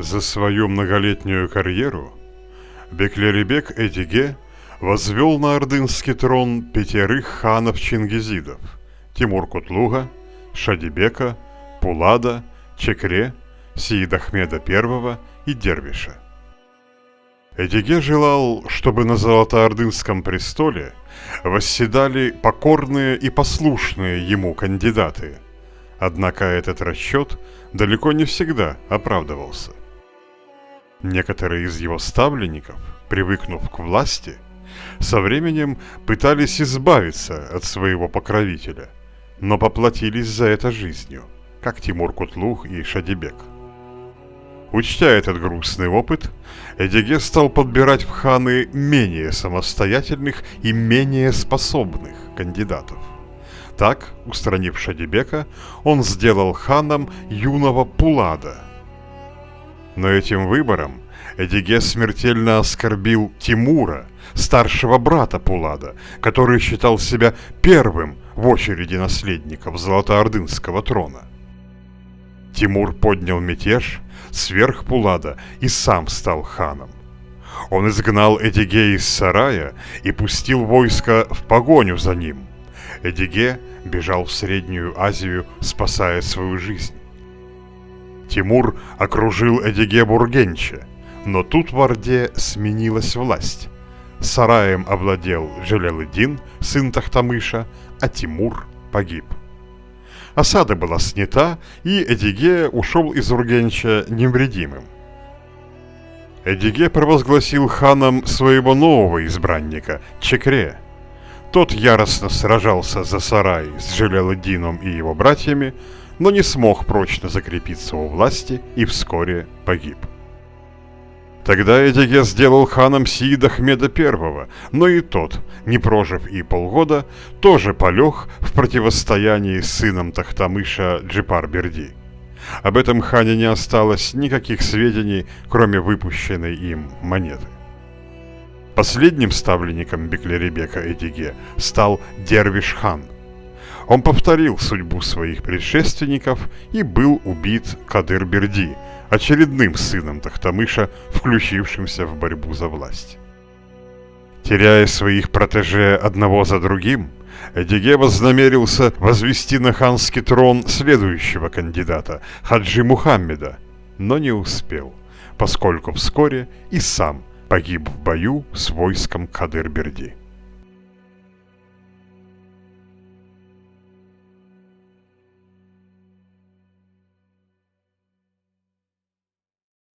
За свою многолетнюю карьеру Беклеребек Эдиге возвел на ордынский трон 5 ханов-чингизидов: Тимур-Кутлуга, Шадибека, Пулада, Чекре, Сеид-Ахмеда I и Дервиша. Эдиге желал, чтобы на Золотоордынском престоле восседали покорные и послушные ему кандидаты. Однако этот расчет далеко не всегда оправдывался. Некоторые из его ставленников, привыкнув к власти, со временем пытались избавиться от своего покровителя, но поплатились за это жизнью, как Тимур-Кутлуг и Шадибек. Учтя этот грустный опыт, Эдиге стал подбирать в ханы менее самостоятельных и менее способных кандидатов. Так, устранив Шадибека, он сделал ханом юного Пулада. Но этим выбором Эдиге смертельно оскорбил Тимура, старшего брата Пулада, который считал себя первым в очереди наследников Золотоордынского трона. Тимур поднял мятеж, сверх Пулада и сам стал ханом. Он изгнал Эдиге из сарая и пустил войско в погоню за ним. Эдиге бежал в Среднюю Азию, спасая свою жизнь. Тимур окружил Эдиге-Бургенче, но тут в Орде сменилась власть. Сараем овладел Джалялыдин, сын Тохтамыша, а Тимур погиб. Осада была снята, и Эдиге ушел из Ургенча невредимым. Эдиге провозгласил ханом своего нового избранника Чекре. Тот яростно сражался за сарай с Джалялыдином и его братьями, но не смог прочно закрепиться у власти и вскоре погиб. Тогда Эдиге сделал ханом Сеид-Ахмеда I, но и тот, не прожив и полгода, тоже полег в противостоянии с сыном Тохтамыша Джипар-Берди. Об этом хане не осталось никаких сведений, кроме выпущенной им монеты. Последним ставленником Беклеребека Эдиге стал Дервиш-хан. Он повторил судьбу своих предшественников и был убит Кадыр-Берди, очередным сыном Тохтамыша, включившимся в борьбу за власть. Теряя своих протеже одного за другим, Эдиге вознамерился возвести на ханский трон следующего кандидата, Хаджи Мухаммеда, но не успел, поскольку вскоре и сам погиб в бою с войском Кадыр-Берди.